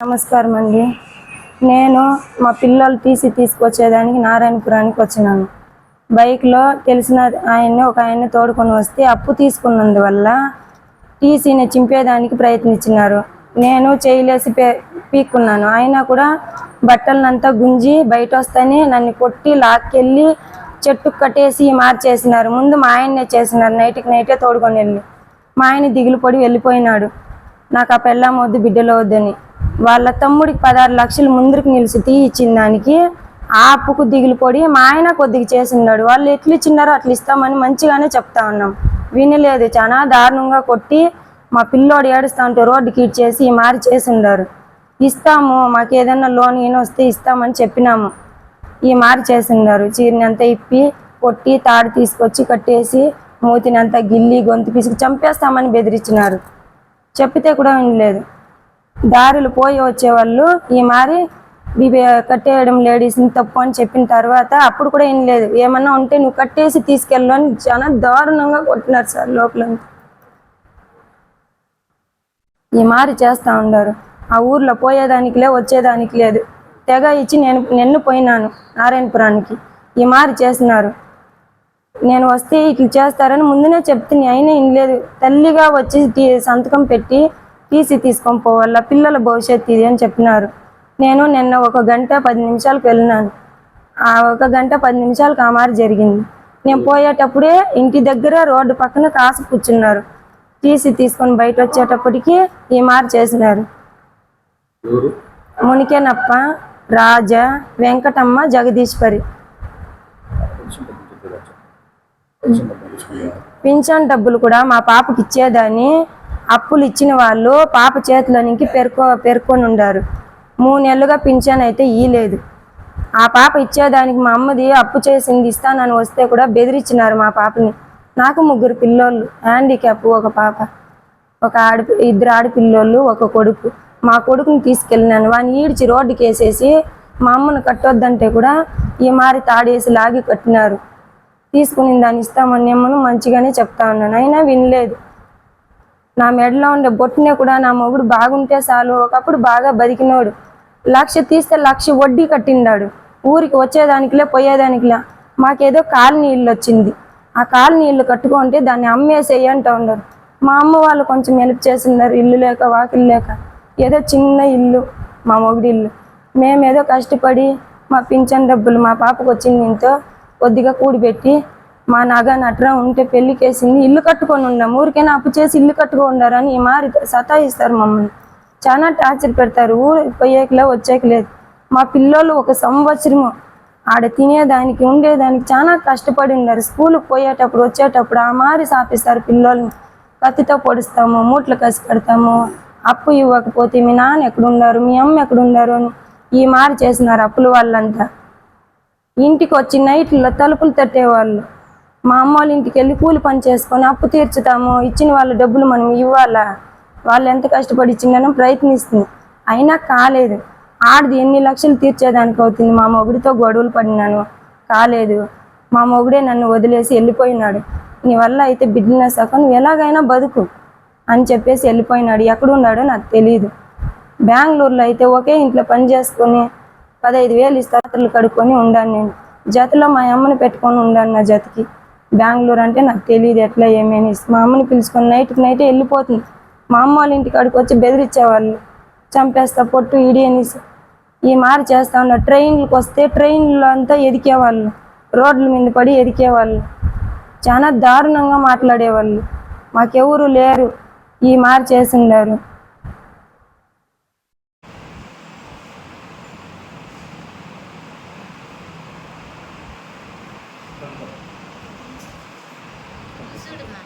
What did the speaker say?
నమస్కారం అండి. నేను మా పిల్లలు టీసీ తీసుకొచ్చేదానికి నారాయణపురానికి వచ్చినాను. బైక్లో తెలిసిన ఆయన్ని తోడుకొని వస్తే అప్పు తీసుకున్నందువల్ల టీసీని చింపేదానికి ప్రయత్నించినారు. నేను చేయలేసి పీక్కున్నాను. అయినా కూడా బట్టలనంతా గుంజి బయట వస్తేనే నన్ను కొట్టి లాక్కెళ్ళి చెట్టుకు కట్టేసి మార్చేసినారు. ముందు మా ఆయన్నే చేసినారు. నైటే తోడుకొని వెళ్ళి మా ఆయన దిగులు పడి వెళ్ళిపోయినాడు. నాకు ఆ పెళ్ళాం వద్దు, బిడ్డలు వద్దని. వాళ్ళ తమ్ముడికి 16 లక్షలు ముందరికి నిలిచి ఇచ్చిన దానికి ఆ అప్పుకు దిగులు పడి మా ఆయన కొద్దిగా చేసినాడు. వాళ్ళు ఎట్లు ఇచ్చినారో అట్లా ఇస్తామని మంచిగానే చెప్తా ఉన్నాం. వినలేదు. చాలా దారుణంగా కొట్టి మా పిల్లోడు ఏడుస్తూ ఉంటే రోడ్డుకి ఇచ్చేసి చేసిండారు. ఇస్తాము, మాకు ఏదైనా లోన్ ఈయన వస్తే ఇస్తామని చెప్పినాము. చేసిండారు. చీరనంతా ఇప్పి కొట్టి తాడు తీసుకొచ్చి కట్టేసి మూతినంతా గిల్లి గొంతు పిసికి చంపేస్తామని బెదిరించినారు. చెప్పితే కూడా వినలేదు. దారులు పోయి వచ్చేవాళ్ళు కట్టేయడం లేడీస్ని తప్పు అని చెప్పిన తర్వాత అప్పుడు కూడా ఏం లేదు. ఏమన్నా ఉంటే నువ్వు కట్టేసి తీసుకెళ్ళు అని చాలా దారుణంగా కొట్టినారు సార్. లోపలంతా చేస్తూ ఉన్నారు. ఆ ఊర్లో పోయేదానికి వచ్చేదానికి లేదు. తెగ ఇచ్చి నిన్ను పోయినాను నారాయణపురానికి. చేసినారు. నేను వస్తే ఇట్లా చేస్తారని ముందునే చెప్తుంది. అయినా ఏం లేదు. తల్లిగా వచ్చి సంతకం పెట్టి టీసీ తీసుకొని పోవాల, పిల్లల భవిష్యత్తు ఇది అని చెప్పినారు. నేను నిన్న 1 గంట 10 నిమిషాలకు వెళ్ళినాను. ఆ 1 గంట 10 నిమిషాలకు జరిగింది. నేను పోయేటప్పుడే ఇంటి దగ్గర రోడ్డు పక్కన కాసు కూర్చున్నారు. టీసీ తీసుకొని బయట వచ్చేటప్పటికి చేసినారు. మునికేనప్ప, రాజా, వెంకటమ్మ, జగదీశ్వరి. పింఛన్ డబ్బులు కూడా మా పాపకి ఇచ్చేదాన్ని అప్పులు ఇచ్చిన వాళ్ళు పాప చేతిలోనికి పేర్కొని ఉండారు. 3 నెలలుగా పింఛన్ అయితే ఇయ్యలేదు. ఆ పాప ఇచ్చేదానికి మా అమ్మది అప్పు చేసింది ఇస్తానని వస్తే కూడా బెదిరించినారు మా పాపని. నాకు 3 పిల్లోళ్ళు, హ్యాండిక్యాప్, ఒక పాప, 2 ఆడపిల్లోళ్ళు, 1 కొడుకు. మా కొడుకుని తీసుకెళ్ళినాను. వాడిని ఈడ్చి రోడ్డుకి వేసేసి మా అమ్మను కట్టొద్దంటే కూడా తాడేసి లాగి కట్టినారు. తీసుకుని దాన్ని ఇస్తామని అమ్మను మంచిగానే చెప్తా ఉన్నాను. అయినా వినలేదు. నా మెడలో ఉండే బొట్టునే కూడా నా మొగుడు బాగుంటే చాలు. ఒకప్పుడు బాగా బతికినోడు. 1,00,000 తీస్తే 1,00,000 వడ్డీ కట్టిండాడు. ఊరికి వచ్చేదానికిలే పోయేదానికిలే. మాకేదో కాలనీ ఇల్లు వచ్చింది. ఆ కాలనీ ఇల్లు కట్టుకుంటే దాన్ని అమ్మేసేయి అంటూ ఉన్నారు. మా అమ్మ వాళ్ళు కొంచెం హెల్ప్ చేస్తున్నారు. ఇల్లు లేక వాకిలు లేక ఏదో చిన్న ఇల్లు మా మొగుడి ఇల్లు. మేమేదో కష్టపడి మా పింఛన్ డబ్బులు మా పాపకు వచ్చింది ఇంతో కొద్దిగా కూడిపెట్టి మా నగ నట్రా ఉంటే పెళ్ళికేసింది. ఇల్లు కట్టుకొని ఉన్నాం. ఊరికైనా అప్పు చేసి ఇల్లు కట్టుకొని ఉండారని సతాయిస్తారు మమ్మల్ని. చాలా టార్చర్ పెడతారు. ఊరు పోయేకలే వచ్చేకలేదు. మా పిల్లోళ్ళు 1 సంవత్సరము ఆడ తినేదానికి ఉండేదానికి చాలా కష్టపడి ఉన్నారు. స్కూల్కి పోయేటప్పుడు వచ్చేటప్పుడు సాపిస్తారు. పిల్లోళ్ళని కత్తితో పొడుస్తాము, మూట్లు కసి కడతాము. అప్పు ఇవ్వకపోతే మీ నాన్న ఎక్కడున్నారు, మీ అమ్మ ఎక్కడున్నారు అని చేసినారు అప్పుల వాళ్ళంతా. ఇంటికి వచ్చి నైట్లో తలుపులు తట్టేవాళ్ళు. మా అమ్మ వాళ్ళ ఇంటికి వెళ్ళి కూలి పని చేసుకొని అప్పు తీర్చుతాము. ఇచ్చిన వాళ్ళ డబ్బులు మనం ఇవ్వాలా? వాళ్ళు ఎంత కష్టపడి ఇచ్చిందని ప్రయత్నిస్తుంది. అయినా కాలేదు. ఆడది ఎన్ని లక్షలు తీర్చేదానికి అవుతుంది. మా మొగుడితో గొడవలు పడినాను, కాలేదు. మా మొగుడే నన్ను వదిలేసి వెళ్ళిపోయినాడు. నీ వల్ల అయితే బిజినెస్ నువ్వు ఎలాగైనా బతుకు అని చెప్పేసి వెళ్ళిపోయినాడు. ఎక్కడున్నాడో నాకు తెలియదు. బెంగళూరులో అయితే ఒకే ఇంట్లో పని చేసుకొని 15,000 ఇస్తారు కడుక్కొని ఉండాను. నేను జతలో మా అమ్మని పెట్టుకొని ఉండాను. నా జతకి బెంగళూరు అంటే నాకు తెలియదు ఎట్లా ఏమేమి. మా అమ్మని పిలుచుకొని నైటే వెళ్ళిపోతుంది. మా అమ్మ వాళ్ళ ఇంటికి అడిగి వచ్చి బెదిరించేవాళ్ళు. చంపేస్తా పొట్టు ఇడి అనేసి చేస్తా ఉన్నారు. ట్రైన్లకు వస్తే ట్రైన్లో అంతా ఎదికేవాళ్ళు, రోడ్ల మీద పడి ఎదికేవాళ్ళు. చాలా దారుణంగా మాట్లాడేవాళ్ళు. మాకెవరు లేరు. చేసిండారు. చూడమ్మా